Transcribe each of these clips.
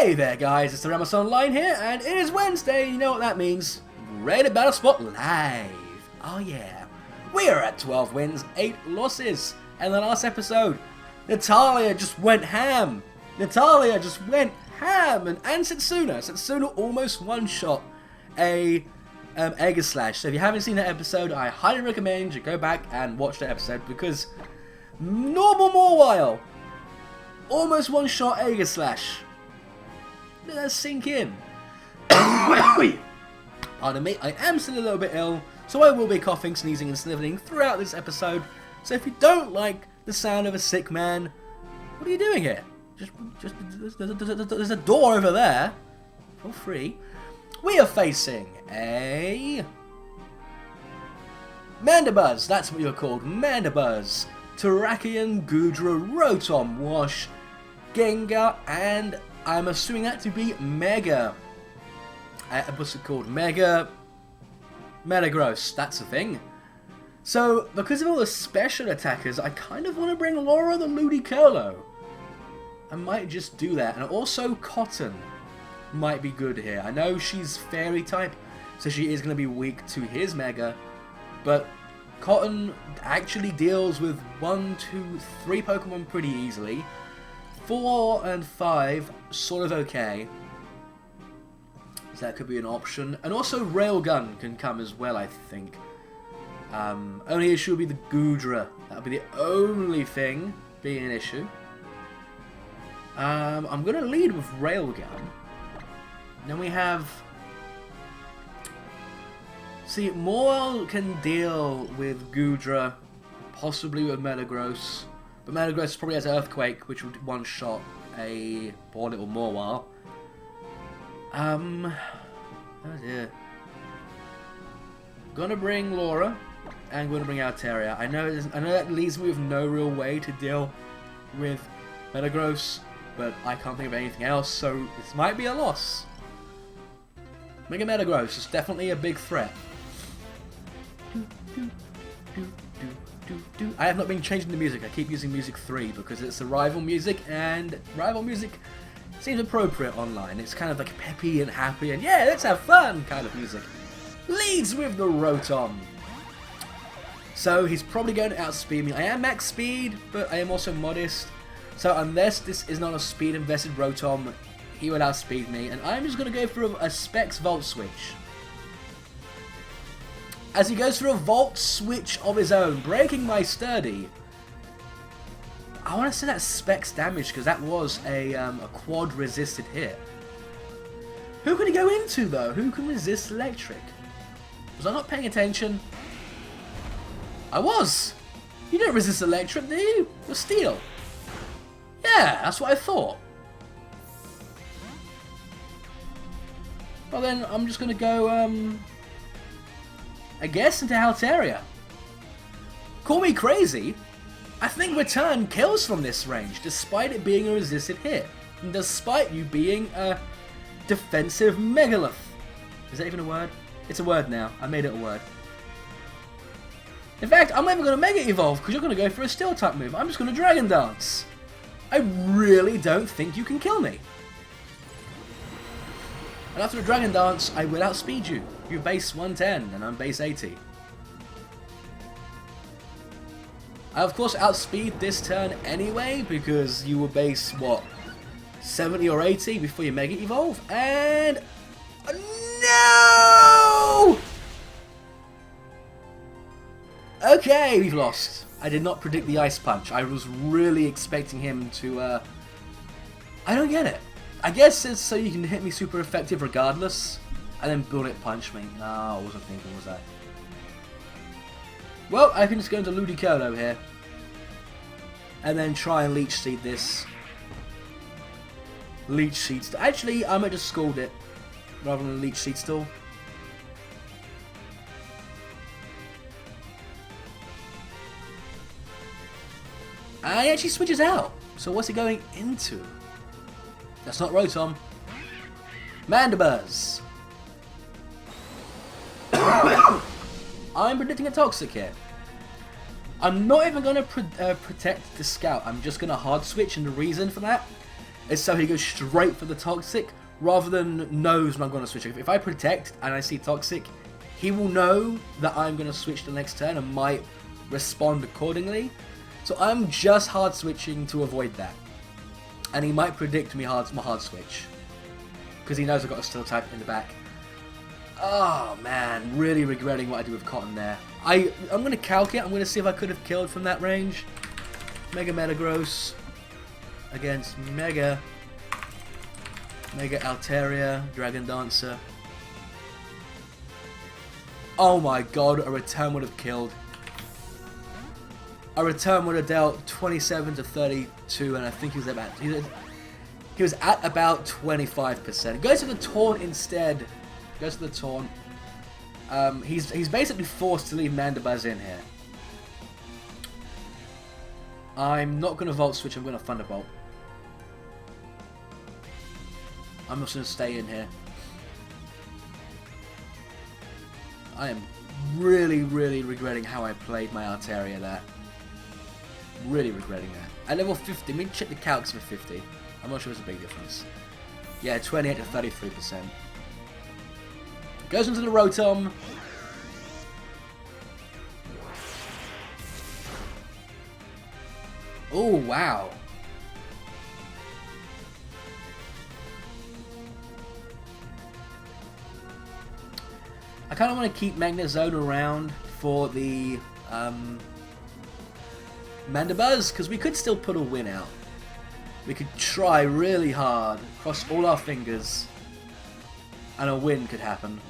Hey there guys, it's TheRamosOnline here, and it is Wednesday, you know what that means. Ready to Battle Spot live. Oh yeah. We are at 12 wins, 8 losses, and the last episode, Natalia just went ham. And Setsuna almost one-shot a Aegislash. So if you haven't seen that episode, I highly recommend you go back and watch that episode, because normal Mawile almost one-shot Aegislash. Let that sink in. Pardon me, I am still a little bit ill, so I will be coughing, sneezing and sniveling throughout this episode. So if you don't like the sound of a sick man, what are you doing here? There's a door over there. Feel free. We are facing a Mandibuzz, that's what you're called, Mandibuzz, Terrakion, Goodra, Rotom, Wash, Gengar, and I'm assuming that to be Mega. What's it called? Metagross, that's the thing. So, because of all the special attackers, I kind of want to bring Laura the Ludicolo. I might just do that. And also, Cotton might be good here. I know she's Fairy type, so she is going to be weak to his Mega. But Cotton actually deals with 1, 2, 3 Pokemon pretty easily. 4 and 5, sort of okay. So that could be an option. And also Railgun can come as well, I think. Only issue will be the Goodra. That would be the only thing being an issue. I'm going to lead with Railgun. Then we have... See, Mawile can deal with Goodra, possibly with Metagross. But Metagross probably has Earthquake, which would one-shot a poor little Mawile. Oh dear. Gonna bring Laura, and gonna bring Altaria. I know that leaves me with no real way to deal with Metagross, but I can't think of anything else, so this might be a loss. Mega Metagross is definitely a big threat. I have not been changing the music. I keep using music 3 because it's the rival music, and rival music seems appropriate online. It's kind of like peppy and happy and yeah, let's have fun kind of music. Leads with the Rotom. So he's probably going to outspeed me. I am max speed, but I am also modest. So unless this is not a speed invested Rotom, he will outspeed me, and I'm just going to go for a Specs Volt Switch. As he goes for a Volt Switch of his own, breaking my Sturdy. I want to say that's Specs damage, because that was a quad resisted hit. Who can he go into, though? Who can resist electric? Was I not paying attention? I was! You don't resist electric, do you? You're steel. Yeah, that's what I thought. Well then, I'm just going to go, I guess into Altaria. Call me crazy. I think Return kills from this range, despite it being a resisted hit. And despite you being a defensive Megalith. Is that even a word? It's a word now. I made it a word. In fact, I'm never going to Mega Evolve, because you're going to go for a Steel type move. I'm just going to Dragon Dance. I really don't think you can kill me. And after a Dragon Dance, I will outspeed you. You're base 110, and I'm base 80. I of course outspeed this turn anyway, because you were base, what, 70 or 80 before you Mega Evolve, and... No! Okay, we've lost. I did not predict the Ice Punch. I was really expecting him to, I don't get it. I guess it's so you can hit me super effective regardless, and then Bullet Punch me. No, I wasn't thinking, was I? Well, I can just go into Ludicolo here. And then try and Leech Seed this. Leech Seed. Actually, I might just Scald it rather than Leech Seed still. And he actually switches out. So what's he going into? That's not Rotom. Mandibuzz. I'm predicting a Toxic here. I'm not even going to protect the Scout. I'm just going to hard switch, and the reason for that is so he goes straight for the Toxic rather than knows when I'm going to switch. If I protect and I see Toxic, he will know that I'm going to switch the next turn and might respond accordingly. So I'm just hard switching to avoid that. And he might predict my hard switch, because he knows I've got a Steel type in the back. Oh man, really regretting what I did with Cotton there. I'm going to calc it. I'm going to see if I could have killed from that range. Mega Metagross against Mega Altaria, Dragon Dancer. Oh my god, a return would have killed. A return would have dealt 27 to 32, and I think he was at about 25%. Goes to the Taunt instead. Goes to the Taunt. He's basically forced to leave Mandibuzz in here. I'm not going to Volt Switch, I'm going to Thunderbolt. I'm just going to stay in here. I am really regretting how I played my Altaria there. Really regretting that. At level 50, I mean, check the calcs for 50. I'm not sure there's a big difference. Yeah, 28 to 33%. Goes into the Rotom. Oh, wow. I kind of want to keep Magnezone around for the Mandibuzz, because we could still put a win out. We could try really hard, cross all our fingers, and a win could happen.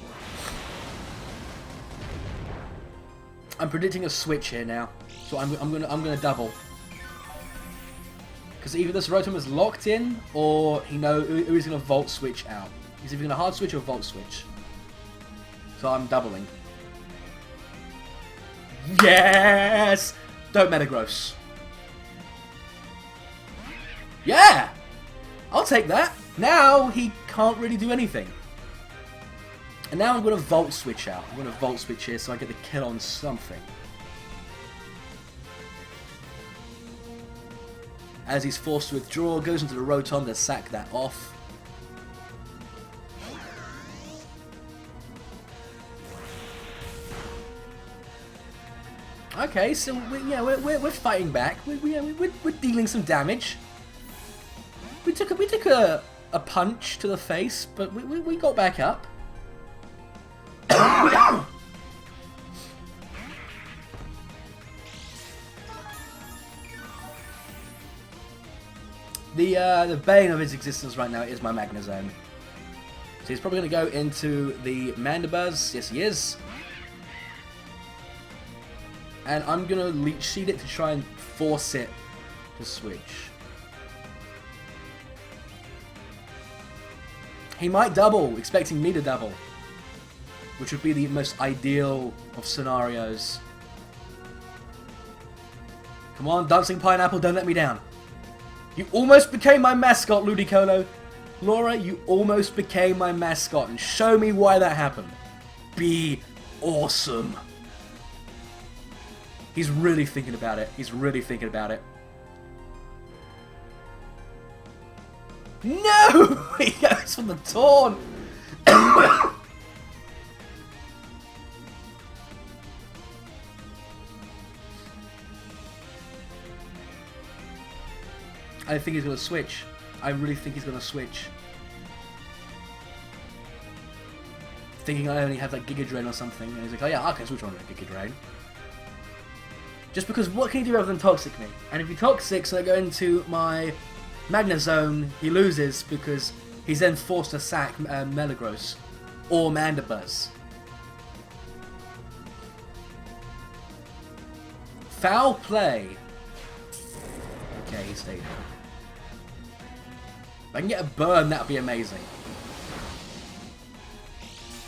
I'm predicting a switch here now, so I'm gonna double, because either this Rotom is locked in, or he's gonna Volt Switch out. He's either gonna hard switch or Volt Switch. So I'm doubling. Yes! Don't Metagross. Yeah! I'll take that. Now he can't really do anything. And now I'm going to Volt Switch out. I'm going to Volt Switch here so I get the kill on something. As he's forced to withdraw, goes into the Rotom to sack that off. Okay, so we're fighting back. We're dealing some damage. We took a punch to the face, but we got back up. The bane of his existence right now is my Magnezone. So he's probably going to go into the Mandibuzz. Yes, he is. And I'm going to Leech Seed it to try and force it to switch. He might double, expecting me to double, which would be the most ideal of scenarios. Come on, Dancing Pineapple, don't let me down. You almost became my mascot, Ludicolo. Laura, you almost became my mascot, and show me why that happened. Be awesome. He's really thinking about it. He's really thinking about it. No! He goes for the Taunt! I think he's going to switch. I really think he's going to switch. Thinking I only have like Giga Drain or something. And he's like, oh yeah, I can switch on to Giga Drain. Just because what can he do other than Toxic me? And if he Toxics and I go into my Magnezone, he loses because he's then forced to sack Metagross or Mandibuzz. Foul play. Okay, he stayed. If I can get a burn, that would be amazing.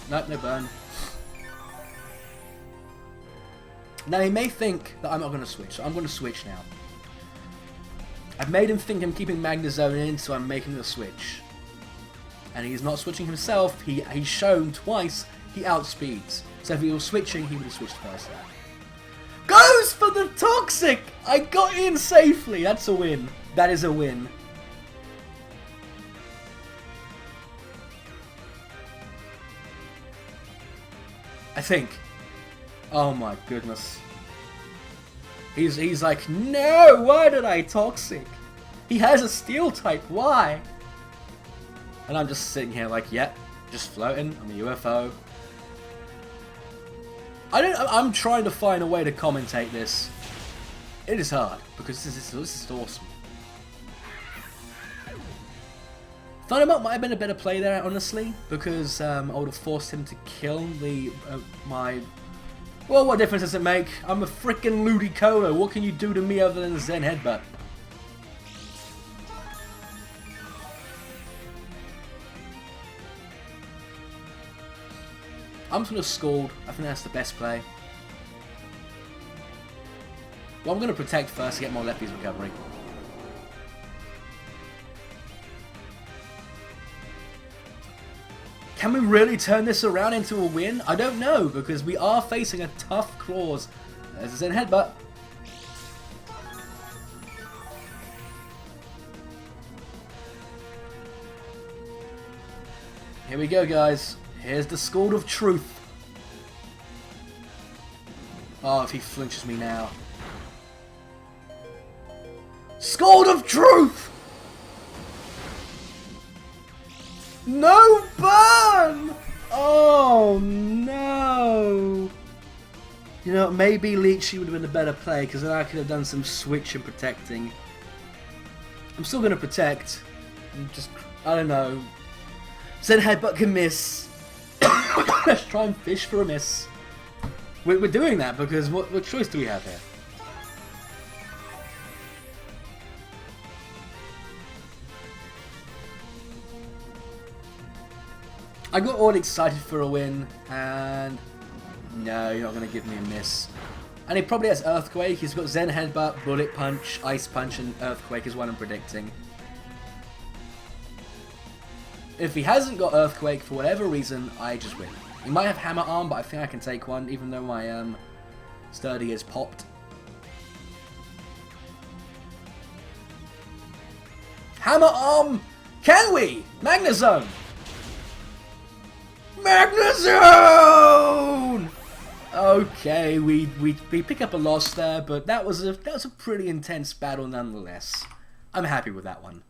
Nope, no burn. Now he may think that I'm not going to switch, so I'm going to switch now. I've made him think I'm keeping Magnezone in, so I'm making the switch. And he's not switching himself, he's shown twice he outspeeds. So if he was switching, he would have switched first there. Goes for the Toxic! I got in safely, that's a win. That is a win. I think. Oh my goodness. He's like, no, why did I Toxic? He has a Steel type, why? And I'm just sitting here like, yep, just floating. I'm a UFO. I'm trying to find a way to commentate this. It is hard, because this is awesome. Thunderbolt might have been a better play there, honestly, because I would have forced him to kill the my... Well, what difference does it make? I'm a freaking Ludicolo. What can you do to me other than a Zen Headbutt? I'm just going to Scald. I think that's the best play. Well, I'm going to Protect first to get more Lefty's recovery. Can we really turn this around into a win? I don't know, because we are facing a tough Claws. There's a Zen Headbutt. Here we go, guys. Here's the Scald of Truth. Oh, if he flinches me now. Scald of Truth! No burn! Oh no! You know, maybe Leechy would have been a better play, because then I could have done some switch and protecting. I'm still going to protect. I'm just, I don't know. Zen Headbutt can miss. Let's try and fish for a miss. We're doing that because what choice do we have here? I got all excited for a win, and no, you're not going to give me a miss. And he probably has Earthquake. He's got Zen Headbutt, Bullet Punch, Ice Punch, and Earthquake is what I'm predicting. If he hasn't got Earthquake for whatever reason, I just win. He might have Hammer Arm, but I think I can take one, even though my Sturdy is popped. Hammer Arm! Can we? Magnezone! Magnezone! Okay, we pick up a loss there, but that was a pretty intense battle nonetheless. I'm happy with that one.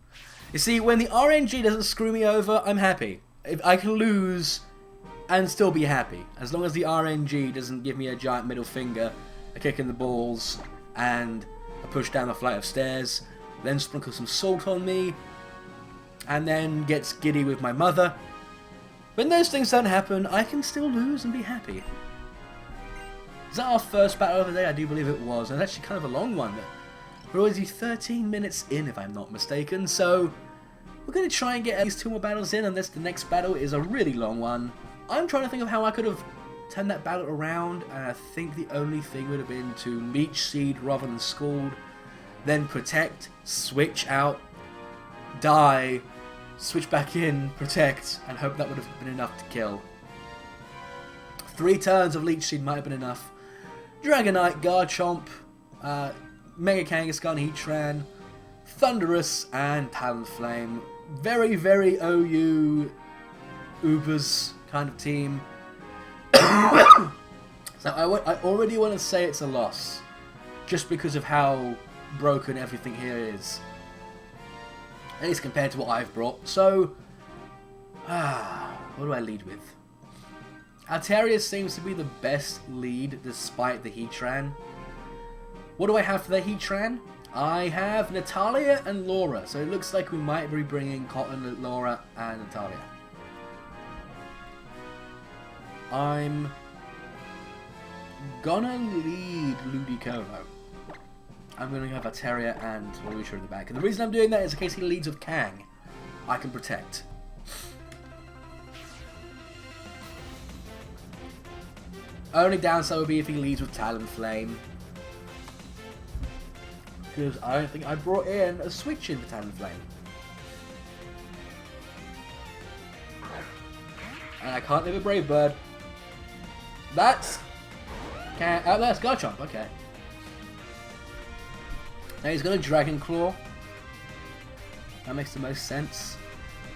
You see, when the RNG doesn't screw me over, I'm happy. If I can lose and still be happy, as long as the RNG doesn't give me a giant middle finger, a kick in the balls, and a push down the flight of stairs, then sprinkle some salt on me, and then gets giddy with my mother. When those things don't happen, I can still lose and be happy. Is that our first battle of the day? I do believe it was, and it's actually kind of a long one. We're already 13 minutes in, if I'm not mistaken, so we're going to try and get at least 2 more battles in, unless the next battle is a really long one. I'm trying to think of how I could have turned that battle around, and I think the only thing would have been to Leech Seed rather than Scald, then Protect, switch out, die, switch back in, Protect, and hope that would have been enough to kill. 3 turns of Leech Seed might have been enough. Dragonite, Garchomp, Mega Kangaskhan, Heatran, Thundurus, and Talonflame. Very, very OU Ubers kind of team. So I already want to say it's a loss, just because of how broken everything here is. At least compared to what I've brought. So, what do I lead with? Altaria seems to be the best lead despite the Heatran. What do I have for the Heatran? I have Natalia and Laura, so it looks like we might be bringing Cotton, Laura, and Natalia. I'm gonna lead Ludicolo. I'm gonna have Altaria and Waluigi in the back, and the reason I'm doing that is in case he leads with Kang, I can protect. Only downside would be if he leads with Talonflame. Because I don't think I brought in a switch in for Talonflame. And I can't live a Brave Bird. That's Garchomp, okay. Now he's got a Dragon Claw. That makes the most sense.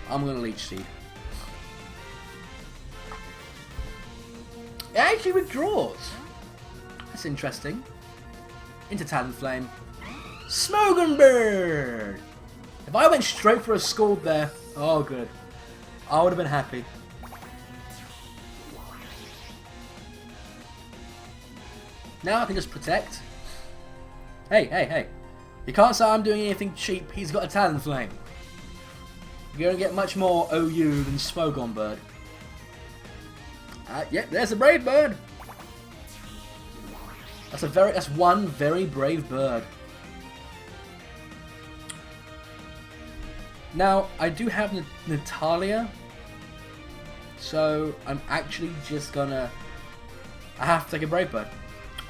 I'm gonna Leech Seed. It actually withdraws. That's interesting. Into Talonflame. Smogonbird! If I went straight for a Scald there, oh good. I would have been happy. Now I can just protect. Hey, hey, hey. You can't say I'm doing anything cheap. He's got a Talonflame. You're going to get much more OU than Smogonbird. Yep, there's a brave bird. That's one very brave bird. Now, I do have Altaria, so I'm actually just gonna... I have to take a brave bird.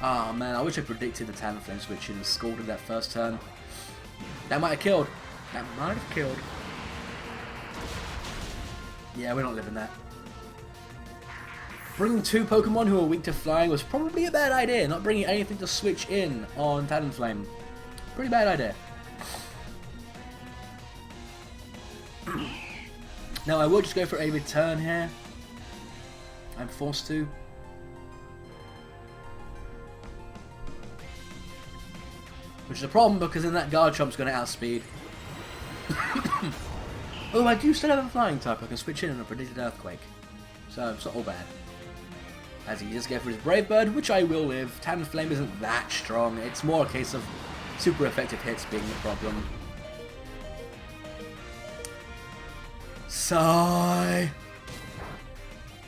Ah man, I wish I predicted the Talonflame switch and Scalded that first turn. That might have killed. That might have killed. Yeah, we're not living that. Bringing 2 Pokemon who are weak to flying was probably a bad idea. Not bringing anything to switch in on Talonflame. Pretty bad idea. Now I will just go for a return here. I'm forced to. Which is a problem because then that Garchomp's going to outspeed. Oh, I do still have a flying type. I can switch in on a predicted Earthquake. So it's not all bad. As he just goes for his Brave Bird, which I will live. Talonflame isn't that strong. It's more a case of super effective hits being the problem. Sigh.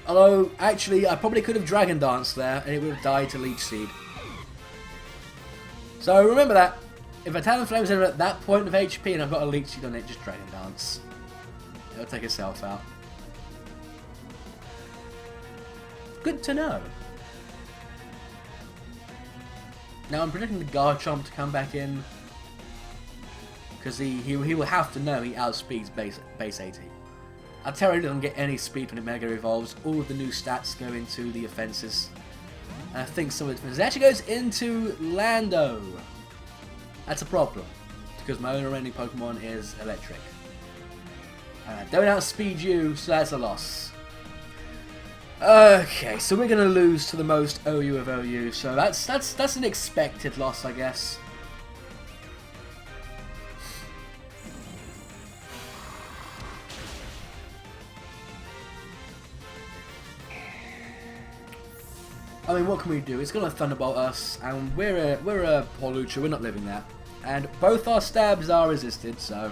Although, actually, I probably could have Dragon Danced there, and it would have died to Leech Seed. So remember that. If a Talonflame is at that point of HP and I've got a Leech Seed on it, just Dragon Dance. It'll take itself out. Good to know. Now I'm predicting the Garchomp to come back in. Because he will have to know he outspeeds base 80. Altaria doesn't get any speed when it Mega Evolves. All of the new stats go into the offenses. And I think some of the defenses actually goes into Lando. That's a problem. Because my only remaining Pokemon is Electric. And I don't outspeed you, so that's a loss. Okay, so we're going to lose to the most OU of OU. So that's an expected loss, I guess. I mean, what can we do? It's going to Thunderbolt us, and we're a Polucha, we're not living that. And both our stabs are resisted, so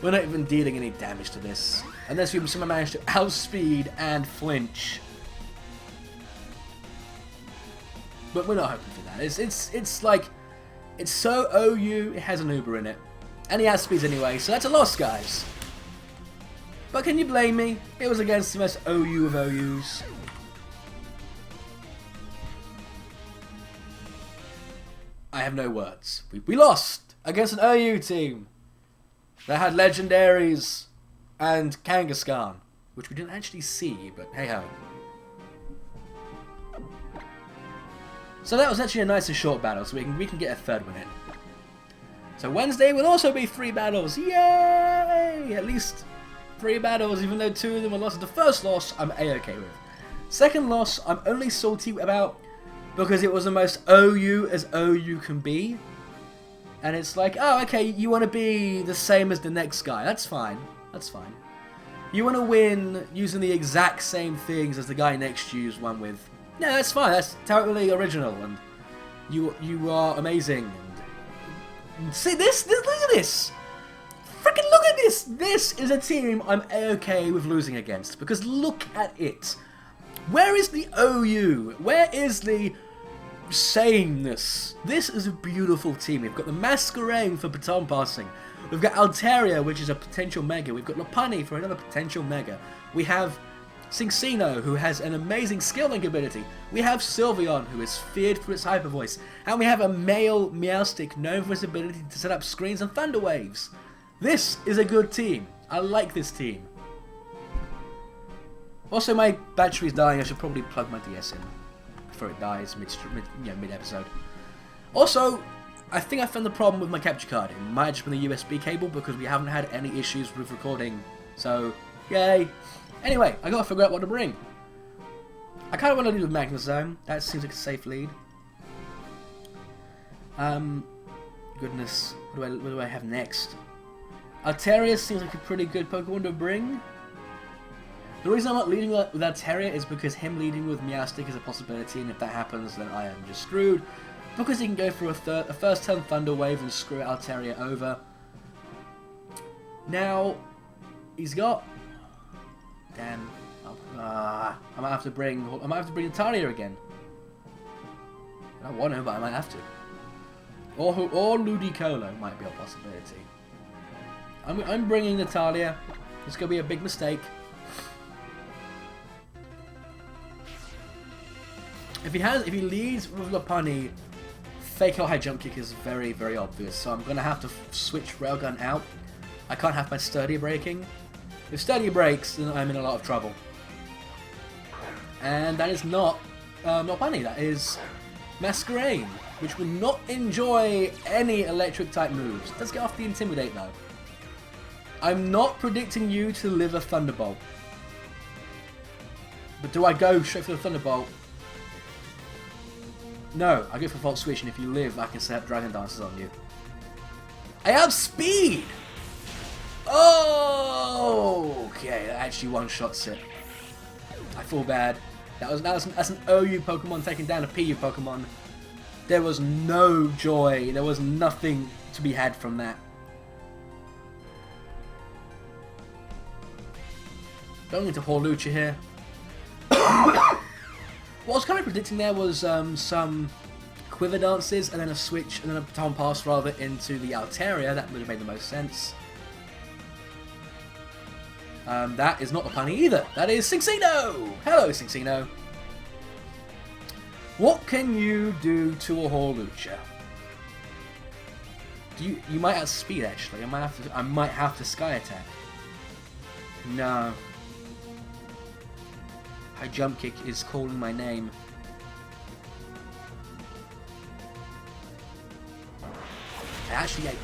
we're not even dealing any damage to this. Unless we somehow manage to outspeed and flinch. But we're not hoping for that. It's like, it's so OU, it has an Uber in it. And he outspeeds anyway, so that's a loss, guys. But can you blame me? It was against the most OU of OUs. I have no words. We lost against an OU team that had legendaries and Kangaskhan, which we didn't actually see, but hey ho. So that was actually a nice and short battle, so we can get a third one in. So Wednesday will also be 3 battles. Yay! At least 3 battles, even though 2 of them were losses. The first loss I'm A-okay with. Second loss I'm only salty about because it was the most OU as OU can be. And it's like, oh, okay, you want to be the same as the next guy. That's fine. That's fine. You want to win using the exact same things as the guy next to you's won with. Yeah, that's fine. That's totally original. And you are amazing. And see this? Look at this. Freaking look at this. This is a team I'm A-okay with losing against. Because look at it. Where is the OU? Where is the sameness? This is a beautiful team. We've got the Masquerain for baton passing. We've got Altaria, which is a potential Mega. We've got Lopunny for another potential Mega. We have Cinccino, who has an amazing skill link ability. We have Sylveon, who is feared for its Hyper Voice. And we have a male Meowstic known for its ability to set up screens and Thunder Waves. This is a good team. I like this team. Also, my battery's dying. I should probably plug my DS in before it dies mid-episode. Also, I think I found the problem with my capture card. It might have just been the USB cable because we haven't had any issues with recording. So, yay. Anyway, I gotta figure out what to bring. I kind of want to lead with Magnezone. That seems like a safe lead. Goodness, what do I have next? Altaria seems like a pretty good Pokemon to bring. The reason I'm not leading with Altaria is because him leading with Meowstic is a possibility, and if that happens, then I am just screwed. Because he can go for a first turn Thunder Wave and screw Altaria over. Now, he's got. Damn. I might have to bring Altaria again. I don't want to, but I might have to. Or Ludicolo might be a possibility. I'm bringing Altaria. It's gonna be a big mistake. If he leads with Lopunny, Fake Out High Jump Kick is very, very obvious. So I'm gonna have to switch Railgun out. I can't have my Sturdy breaking. If Sturdy breaks, then I'm in a lot of trouble. And that is not Lopunny. That is Masquerain, which will not enjoy any electric type moves. Let's get off the Intimidate though. I'm not predicting you to live a Thunderbolt. But do I go straight for the Thunderbolt? No, I go for Volt Switch, and if you live, I can set up Dragon Dances on you. I have speed! Oh, okay, that actually one-shots it. I feel bad. That's an OU Pokemon taking down a PU Pokemon. There was no joy. There was nothing to be had from that. Going into Horlucha here. What I was kind of predicting there was some Quiver Dances and then a switch and then a Baton Pass rather into the Altaria. That would have made the most sense. That is not Lopunny either. That is Cinccino! Hello, Cinccino. What can you do to a Horlucha? You might outspeed actually. I might have to Sky Attack. No. High Jump Kick is calling my name. I actually get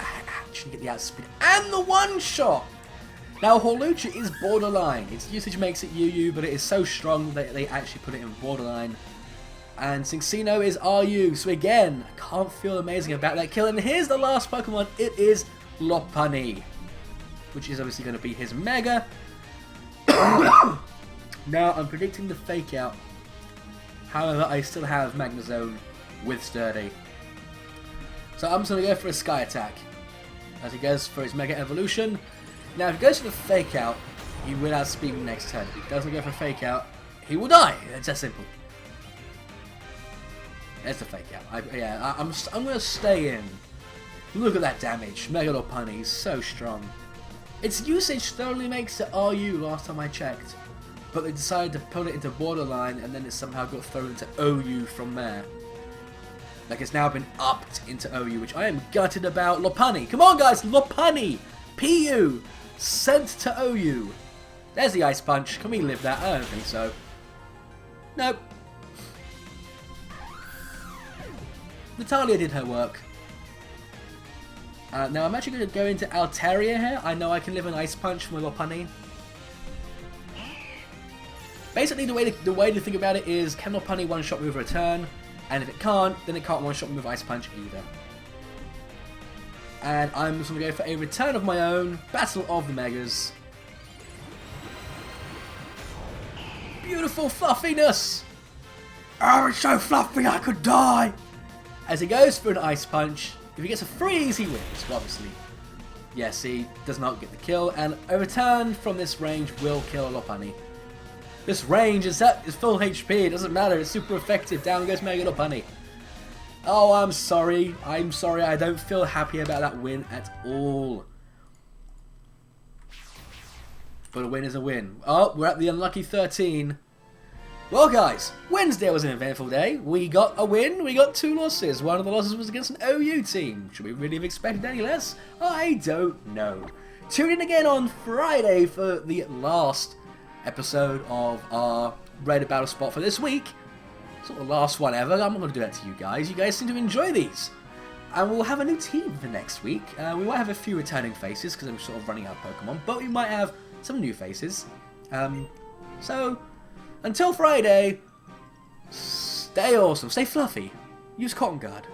the outspeed and the one shot. Now Horlucha is borderline. Its usage makes it UU, but it is so strong that they actually put it in borderline. And Cinccino is RU, so again, I can't feel amazing about that kill. And here's the last Pokemon. It is Lopunny, which is obviously going to be his Mega. Now I'm predicting the Fake Out. However, I still have Magnezone with Sturdy. So I'm just going to go for a Sky Attack as he goes for his Mega Evolution. Now if he goes for the Fake Out, he will outspeed me next turn. If he doesn't go for Fake Out, he will die. It's that simple. There's the Fake Out. I'm going to stay in. Look at that damage. Mega Lopunny is so strong. Its usage thoroughly makes it RU last time I checked. But they decided to put it into borderline and then it somehow got thrown into OU from there. Like it's now been upped into OU, which I am gutted about. Lopunny, come on guys, Lopunny! PU! Sent to OU. There's the Ice Punch. Can we live that? I don't think so. Nope. Natalia did her work. Now I'm actually going to go into Altaria here. I know I can live an Ice Punch from a Lopunny. Basically, the way to think about it is, can Lopunny one-shot with Return? And if it can't, then it can't one-shot with Ice Punch either. And I'm just going to go for a Return of my own, Battle of the Megas. Beautiful fluffiness! Oh, it's so fluffy I could die! As he goes for an Ice Punch, if he gets a freeze, he wins, obviously. Yes, he does not get the kill, and a Return from this range will kill a Lopunny. This range is full HP, it doesn't matter, it's super effective. Down goes Mega Lopunny. Oh, I'm sorry, I don't feel happy about that win at all. But a win is a win. Oh, we're at the unlucky 13. Well guys, Wednesday was an eventful day. We got a win, we got 2 losses. One of the losses was against an OU team. Should we really have expected any less? I don't know. Tune in again on Friday for the last episode of our Rated Battle Spot for this week. Sort of the last one ever. I'm not going to do that to you guys. You guys seem to enjoy these. And we'll have a new team for next week. We might have a few returning faces because I'm sort of running out of Pokemon. But we might have some new faces. So, until Friday, Stay awesome. Stay fluffy. Use Cotton Guard.